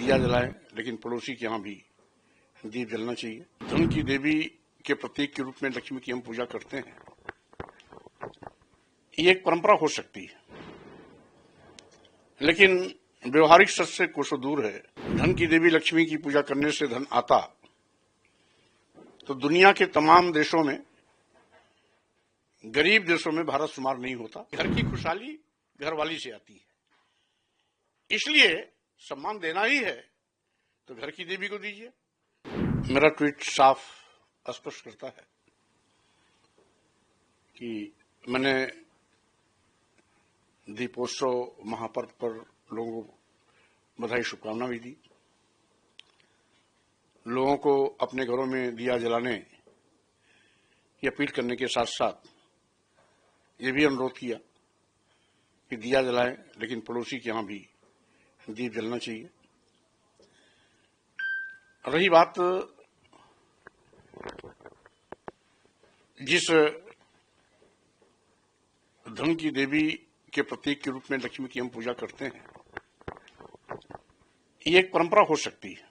दिया जलाएं, लेकिन पड़ोसी के यहाँ भी दीप जलना चाहिए। धन की देवी के प्रतीक के रूप में लक्ष्मी की हम पूजा करते हैं। ये एक परंपरा हो सकती है, लेकिन व्यवहारिक सच से कोसों दूर है। धन की देवी लक्ष्मी की पूजा करने से धन आता तो दुनिया के तमाम देशों में, गरीब देशों में भारत शुमार नहीं होता। घर की खुशहाली घर वाली से आती है, इसलिए सम्मान देना ही है तो घर की देवी को दीजिए। मेरा ट्वीट साफ स्पष्ट करता है कि मैंने दीपोत्सव महापर्व पर लोगों को बधाई शुभकामना भी दी। लोगों को अपने घरों में दिया जलाने की अपील करने के साथ साथ ये भी अनुरोध किया कि दिया जलाएं, लेकिन पड़ोसी के यहाँ भी दीप जलना चाहिए। रही बात जिस धन की देवी के प्रतीक के रूप में लक्ष्मी की हम पूजा करते हैं, ये एक परंपरा हो सकती है,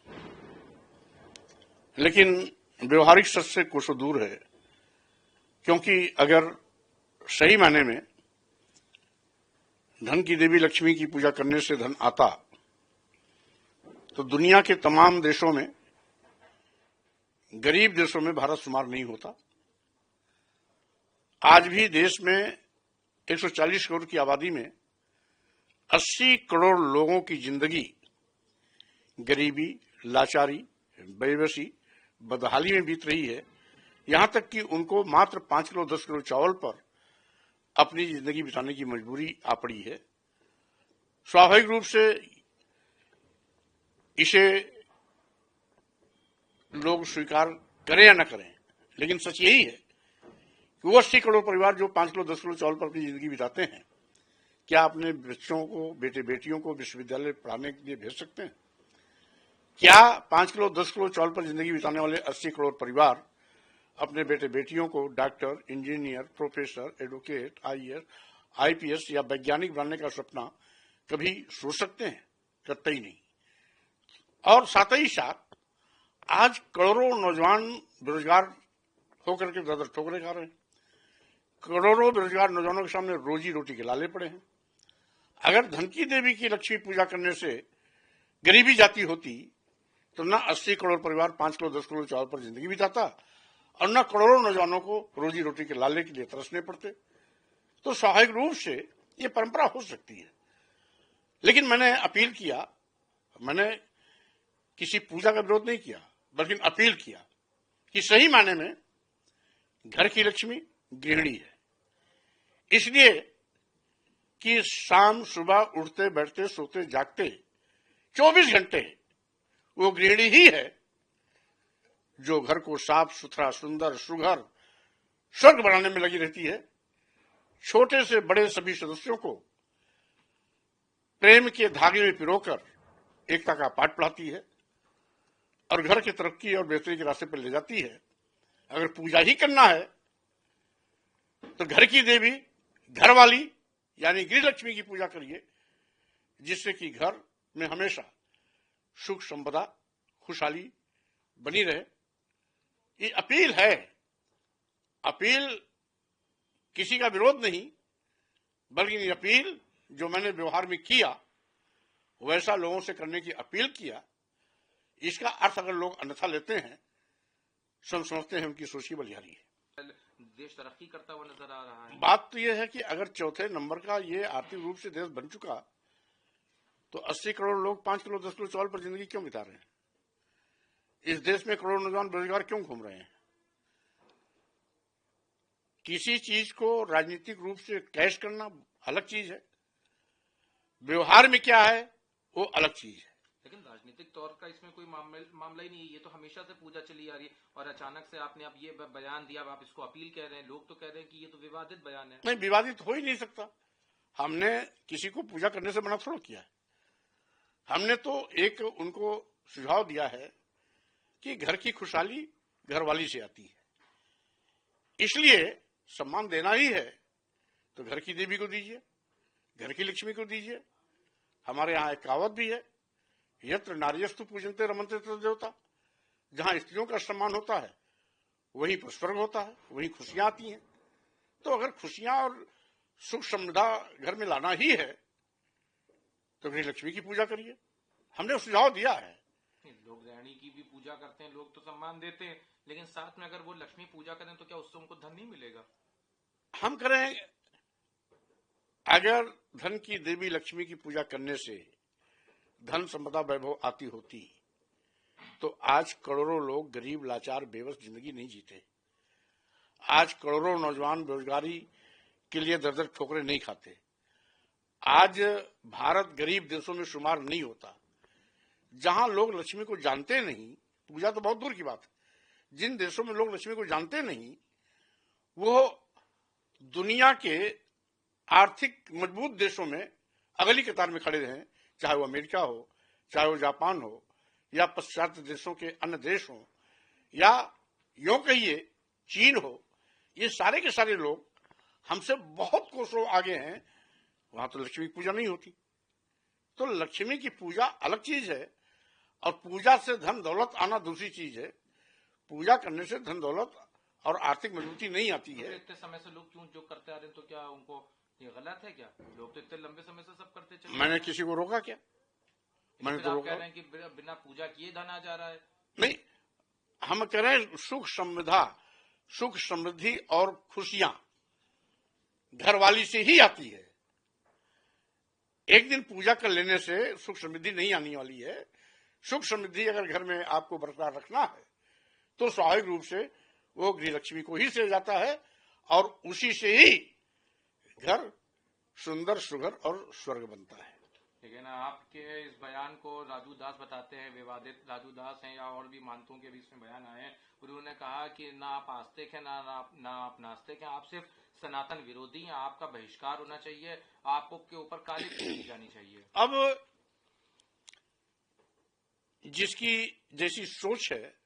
लेकिन व्यवहारिक सच से कोसों दूर है। क्योंकि अगर सही मायने में धन की देवी लक्ष्मी की पूजा करने से धन आता तो दुनिया के तमाम देशों में, गरीब देशों में भारत शुमार नहीं होता। आज भी देश में 140 करोड़ की आबादी में 80 करोड़ लोगों की जिंदगी गरीबी, लाचारी, बेबसी, बदहाली में बीत रही है। यहां तक कि उनको मात्र 5 किलो 10 किलो चावल पर अपनी जिंदगी बिताने की मजबूरी आ पड़ी है। स्वाभाविक रूप से इसे लोग स्वीकार करें या न करें, लेकिन सच यही है कि वो 80 करोड़ परिवार जो 5 किलो 10 किलो चावल पर अपनी जिंदगी बिताते हैं, क्या अपने बच्चों को, बेटे बेटियों को विश्वविद्यालय पढ़ाने के लिए भेज सकते हैं? क्या 5 किलो 10 किलो चावल पर जिंदगी बिताने वाले 80 करोड़ परिवार अपने बेटे बेटियों को doctor, engineer, professor, advocate, IAS, IPS या वैज्ञानिक बनने का सपना कभी सोच सकते हैं? कतई नहीं। और साथ ही साथ आज करोड़ों नौजवान बेरोजगार होकर के दर ठोकरे खा रहे हैं। करोड़ों बेरोजगार नौजवानों के सामने रोजी रोटी के लाले पड़े हैं। अगर धन की देवी की लक्ष्मी पूजा करने से गरीबी जाती होती तो न 80 करोड़ परिवार 5 किलो 10 किलो चावल पर जिंदगी बिताता और न करोड़ों नौजवानों को रोजी रोटी के लाले के लिए तरसने पड़ते। तो स्वाभाविक रूप से ये परंपरा हो सकती है, लेकिन मैंने अपील किया, मैंने किसी पूजा का विरोध नहीं किया, बल्कि अपील किया कि सही मायने में घर की लक्ष्मी गृहिणी है। इसलिए कि शाम सुबह उठते बैठते सोते जागते 24 घंटे वो गृहिणी ही है जो घर को साफ सुथरा, सुंदर, सुघर, स्वर्ग बनाने में लगी रहती है। छोटे से बड़े सभी सदस्यों को प्रेम के धागे में पिरोकर एकता का पाठ पढ़ाती है और घर की तरक्की और बेहतरी के रास्ते पर ले जाती है। अगर पूजा ही करना है तो घर की देवी, घर वाली यानी गृह लक्ष्मी की पूजा करिए, जिससे कि घर में हमेशा सुख संपदा, खुशहाली बनी रहे। ये अपील है, अपील किसी का विरोध नहीं, बल्कि ये अपील जो मैंने व्यवहार में किया वैसा लोगों से करने की अपील किया। इसका अर्थ अगर लोग अन्यथा लेते हैं, समझते हैं उनकी सोच की बलिहारी है। देश तरक्की करता हुआ नजर आ रहा है। बात तो यह है कि अगर चौथे नंबर का ये आर्थिक रूप से देश बन चुका तो 80 करोड़ लोग 5 किलो 10 किलो चावल पर जिंदगी क्यों बिता रहे हैं? इस देश में करोड़ों नौजवान बेरोजगार क्यों घूम रहे हैं? किसी चीज को राजनीतिक रूप से कैश करना अलग चीज है, व्यवहार में क्या है वो अलग चीज है। लेकिन राजनीतिक तौर का इसमें कोई मामला ही नहीं है। ये तो हमेशा से पूजा चली आ रही है और अचानक से आपने अब ये बयान दिया, आप इसको अपील कह रहे हैं। लोग तो कह रहे हैं कि ये तो विवादित बयान है। नहीं, विवादित हो ही नहीं सकता। हमने किसी को पूजा करने से मना थोड़ा किया है। हमने तो एक उनको सुझाव दिया है कि घर की खुशहाली घर वाली से आती है, इसलिए सम्मान देना ही है तो घर की देवी को दीजिए, घर की लक्ष्मी को दीजिए। हमारे यहाँ एक कहावत भी है यत्र नार्यस्तु पूजन्ते रमन्ते तत्र देवता, जहां स्त्रियों का सम्मान होता है वहीं पर स्वर्ग होता है, वहीं खुशियां आती हैं। तो अगर खुशियां और सुख समृद्धा घर में लाना ही है तो गृह लक्ष्मी की पूजा करिए। हमने सुझाव दिया है। लोग गृहिणी की भी पूजा करते हैं, लोग तो सम्मान देते हैं, लेकिन साथ में अगर वो लक्ष्मी पूजा करें तो क्या उससे उनको धन नहीं मिलेगा? हम करें, अगर धन की देवी लक्ष्मी की पूजा करने से धन संपदा वैभव आती होती तो आज करोड़ों लोग गरीब लाचार बेबस जिंदगी नहीं जीते। आज करोड़ों नौजवान बेरोजगारी के लिए दर दर ठोकरें नहीं खाते। आज भारत गरीब देशों में शुमार नहीं होता। जहां लोग लक्ष्मी को जानते नहीं, पूजा तो बहुत दूर की बात है, जिन देशों में लोग लक्ष्मी को जानते नहीं वो दुनिया के आर्थिक मजबूत देशों में अगली कतार में खड़े हैं, चाहे वो अमेरिका हो, चाहे वो जापान हो, या पाश्चात्य देशों के अन्य देश हो, या यूं कहिए चीन हो। ये सारे के सारे लोग हमसे बहुत कोसों आगे हैं, वहां तो लक्ष्मी की पूजा नहीं होती। तो लक्ष्मी की पूजा अलग चीज है और पूजा से धन दौलत आना दूसरी चीज है। पूजा करने से धन दौलत और आर्थिक मजबूती नहीं आती है। तो इतने समय से लोग क्यों जो करते आ रहे हैं, तो क्या उनको ये गलत है क्या? लोग तो इतने लंबे समय से सब करते चले। मैंने किसी को रोका क्या? मैंने तो आप कह रहे हैं कि बिना पूजा किए धन आ जा रहा है। नहीं, हम कह रहे हैं सुख समृद्धा, सुख समृद्धि और खुशियां घरवाली से ही आती है। एक दिन पूजा कर लेने से सुख समृद्धि नहीं आने वाली है। सुख समृद्धि अगर घर में आपको बरकरार रखना है तो स्वाभाविक रूप से वो गृह लक्ष्मी को ही से जाता है और उसी से ही घर सुंदर सुघर और स्वर्ग बनता है। लेकिन आपके इस बयान को राजू दास बताते हैं, विवादित राजू दास हैं या और भी मानतों के बीच में बयान आए हैं। उन्होंने कहा कि ना आप आस्तिक हैं, ना आप नास्तिक हैं, आप सिर्फ सनातन विरोधी हैं, आपका बहिष्कार होना चाहिए, आपको के ऊपर काली की जानी चाहिए। अब जिसकी जैसी सोच है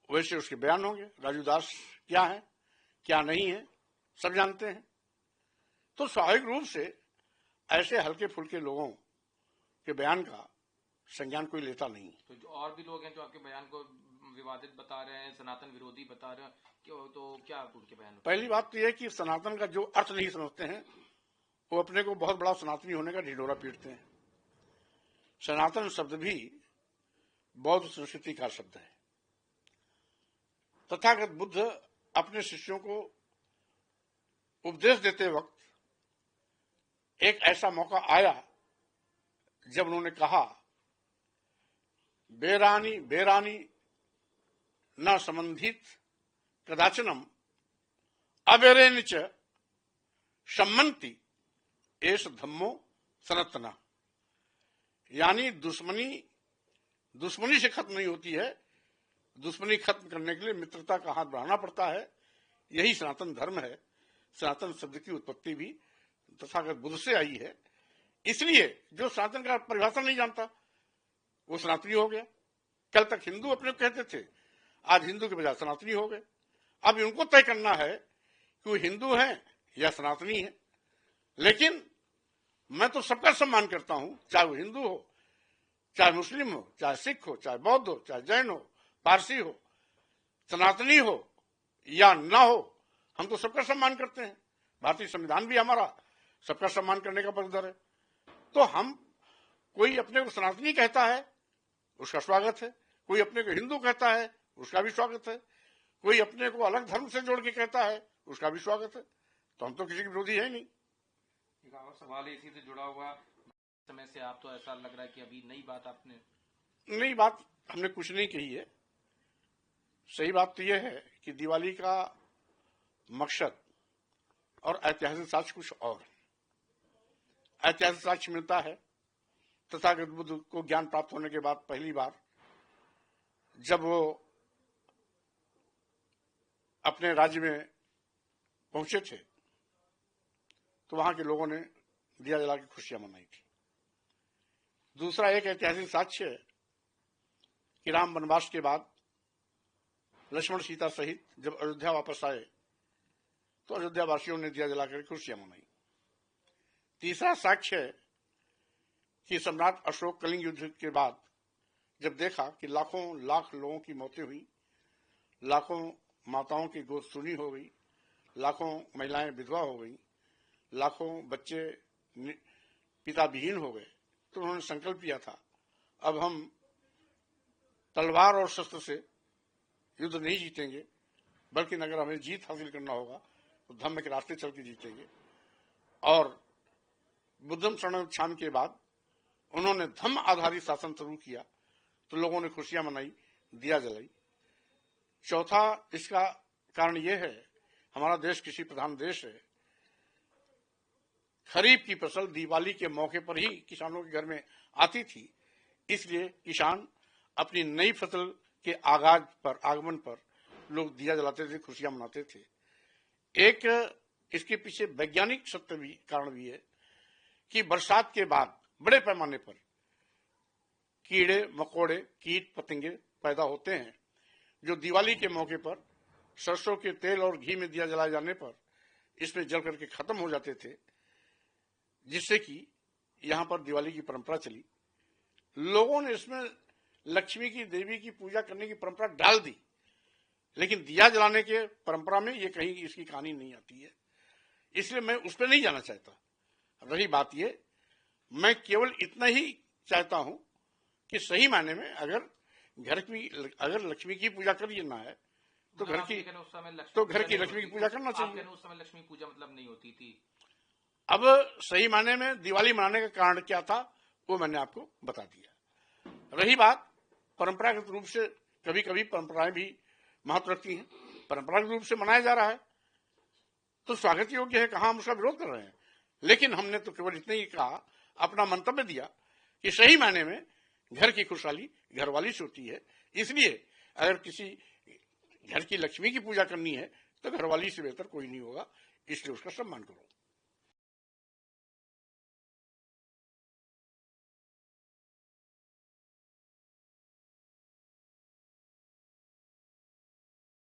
वैसे उसके बयान होंगे। राजू दास क्या है क्या नहीं है सब जानते हैं। तो स्वाभाविक रूप से ऐसे हल्के फुल्के लोगों के बयान का संज्ञान कोई लेता नहीं। तो जो और भी लोग हैं जो आपके बयान को विवादित बता रहे हैं, सनातन विरोधी बता रहे हैं, क्यों, तो क्या उनके बयान? पहली बात तो यह कि सनातन का जो अर्थ नहीं समझते हैं वो अपने को बहुत बड़ा सनातनी होने का ढिढोरा पीटते हैं। सनातन शब्द भी बौद्ध संस्कृति का शब्द है। तथागत बुद्ध अपने शिष्यों को उपदेश देते वक्त एक ऐसा मौका आया जब उन्होंने कहा, बेरानी बेरानी न संबंधित कदाचनम अबेरेन च सम्मन्ति एष धम्मो सनातना। यानी दुश्मनी से खत्म नहीं होती है, दुश्मनी खत्म करने के लिए मित्रता का हाथ बढ़ाना पड़ता है। यही सनातन धर्म है। सनातन शब्द की उत्पत्ति भी तथागत बुद्ध से आई है। इसलिए जो सनातन का परिभाषा नहीं जानता वो सनातनी हो गया। कल तक हिंदू अपने को कहते थे, आज हिंदू के बजाय सनातनी हो गए। अब उनको तय करना है कि वो हिंदू हैं या सनातनी है। लेकिन मैं तो सबका सम्मान करता हूं, चाहे वो हिंदू हो, चाहे मुस्लिम हो, चाहे सिख हो, चाहे बौद्ध हो, चाहे जैन हो, पारसी हो, सनातनी हो या ना हो, हम तो सबका सम्मान करते हैं। भारतीय संविधान भी हमारा सबका सम्मान करने का पक्षधर है। तो हम, कोई अपने को सनातनी कहता है उसका स्वागत है, कोई अपने को हिंदू कहता है उसका भी स्वागत है, कोई अपने को अलग धर्म से जोड़ के कहता है उसका भी स्वागत है। तो हम तो किसी के विरोधी है नहीं। एक और सवाल है इसी से जुड़ा हुआ, समय से आप तो ऐसा लग रहा है कि अभी नई बात आपने, नई बात हमने कुछ नहीं कही है। सही बात तो यह है कि दिवाली का मकसद और ऐतिहासिक साक्ष्य कुछ और। ऐतिहासिक साक्ष्य मिलता है तथागत बुद्ध को ज्ञान प्राप्त होने के बाद पहली बार जब वो अपने राज्य में पहुंचे थे तो वहां के लोगों ने दिया जला के खुशियां मनाई थी। दूसरा एक ऐतिहासिक साक्ष्य है कि राम वनवास के बाद लक्ष्मण सीता सहित जब अयोध्या वापस आए तो अयोध्या वासियों ने दिया जलाकर खुशियां मनाई। तीसरा साक्ष्य है कि सम्राट अशोक कलिंग युद्ध के बाद जब देखा कि लाखों लाख लोगों की मौतें हुई, लाखों माताओं की गोद सूनी हो गई, लाखों महिलाएं विधवा हो गई, लाखों बच्चे पिता विहीन हो गए, तो उन्होंने संकल्प लिया था अब हम तलवार और शस्त्र से युद्ध नहीं जीतेंगे, बल्कि अगर हमें जीत हासिल करना होगा तो धम्म के रास्ते चल के जीतेंगे। और बुद्धम शरणोच्छान के बाद उन्होंने धम्म आधारित शासन शुरू किया तो लोगों ने खुशियां मनाई, दिया जलाई। चौथा इसका कारण यह है, हमारा देश कृषि प्रधान देश है। खरीफ की फसल दिवाली के मौके पर ही किसानों के घर में आती थी, इसलिए किसान अपनी नई फसल के आगमन पर लोग दिया जलाते थे, खुशियां मनाते थे। एक इसके पीछे वैज्ञानिक सत्य भी कारण भी है कि बरसात के बाद बड़े पैमाने पर कीड़े मकोड़े कीट पतंगे पैदा होते हैं, जो दिवाली के मौके पर सरसों के तेल और घी में दिया जलाए जाने पर इसमें जल करके खत्म हो जाते थे, जिससे कि यहां पर दिवाली की परंपरा चली। लोगों ने इसमें लक्ष्मी की देवी की पूजा करने की परंपरा डाल दी, लेकिन दिया जलाने के परंपरा में ये कहीं इसकी कहानी नहीं आती है, इसलिए मैं उस पर नहीं जाना चाहता। रही बात ये, मैं केवल इतना ही चाहता हूं कि सही मायने में अगर लक्ष्मी की पूजा करना है तो घर की लक्ष्मी की पूजा करना चाहिए। उस समय लक्ष्मी पूजा मतलब नहीं होती थी। अब सही मायने में दिवाली मनाने का कारण क्या था वो मैंने आपको बता दिया। रही बात परंपरागत रूप से, कभी कभी परंपराएं भी महत्व रखती हैं, परंपरागत रूप से मनाया जा रहा है तो स्वागत योग्य है, कहां हम उसका विरोध कर रहे हैं। लेकिन हमने तो केवल इतना ही कहा, अपना मंतव्य दिया कि सही मायने में घर की खुशहाली घरवाली से होती है, इसलिए अगर किसी घर की लक्ष्मी की पूजा करनी है तो घरवाली से बेहतर कोई नहीं होगा, इसलिए उसका सम्मान करो।